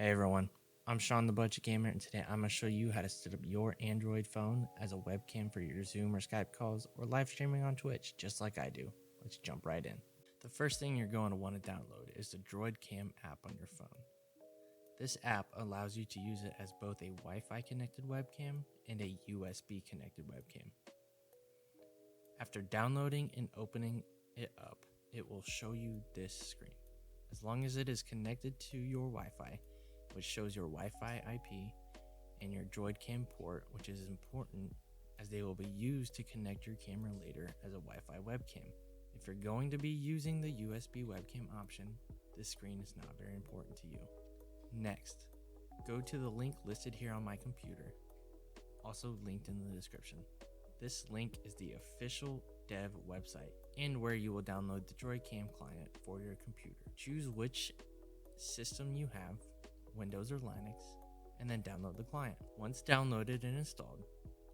Hey everyone, I'm Sean the Budget Gamer, and today I'm going to show you how to set up your Android phone as a webcam for your Zoom or Skype calls or live streaming on Twitch, just like I do. Let's jump right in. The first thing you're going to want to download is the DroidCam app on your phone. This app allows you to use it as both a Wi-Fi connected webcam and a USB connected webcam. After downloading and opening it up, it will show you this screen. As long as it is connected to your Wi-Fi, which shows your Wi-Fi IP, and your DroidCam port, which is important as they will be used to connect your camera later as a Wi-Fi webcam. If you're going to be using the USB webcam option, this screen is not very important to you. Next, go to the link listed here on my computer, also linked in the description. This link is the official dev website and where you will download the DroidCam client for your computer. Choose which system you have, Windows or Linux, and then download the client. Once downloaded and installed,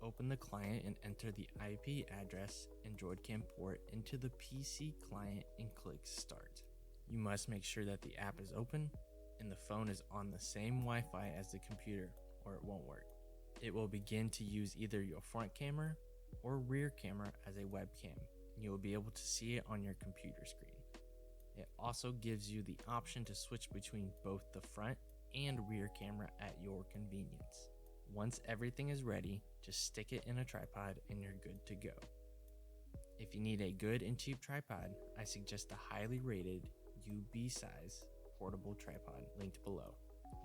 open the client and enter the IP address and DroidCam port into the PC client and click Start. You must make sure that the app is open and the phone is on the same Wi-Fi as the computer, or it won't work. It will begin to use either your front camera or rear camera as a webcam, and you will be able to see it on your computer screen. It also gives you the option to switch between both the front and rear camera at your convenience. Once everything is ready, just stick it in a tripod and you're good to go. If you need a good and cheap tripod, I suggest the highly rated UB size portable tripod linked below.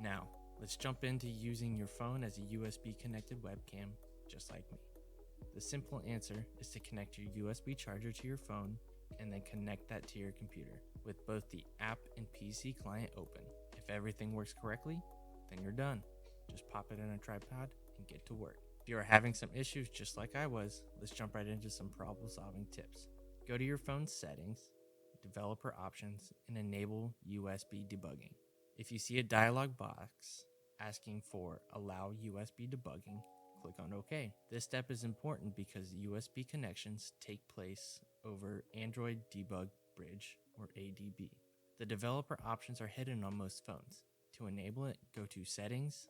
Now, let's jump into using your phone as a USB connected webcam, just like me. The simple answer is to connect your USB charger to your phone and then connect that to your computer with both the app and PC client open. If everything works correctly, then you're done. Just pop it in a tripod and get to work. If you are having some issues just like I was, let's jump right into some problem solving tips. Go to your phone's settings, developer options, and enable USB debugging. If you see a dialog box asking for allow USB debugging, click on OK. This step is important because USB connections take place over Android Debug Bridge, or ADB. The developer options are hidden on most phones. To enable it, go to Settings,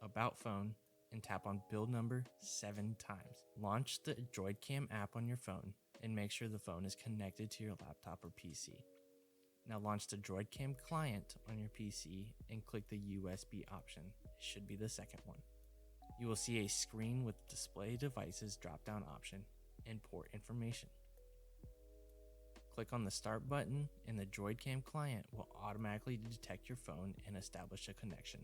About Phone, and tap on build number 7 times. Launch the DroidCam app on your phone and make sure the phone is connected to your laptop or PC. Now launch the DroidCam client on your PC and click the USB option. It should be the second one. You will see a screen with display devices drop-down option and port information. Click on the start button and the DroidCam client will automatically detect your phone and establish a connection.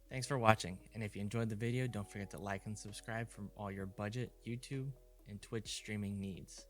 Thanks for watching, and if you enjoyed the video, don't forget to like and subscribe for all your budget, YouTube, and Twitch streaming needs.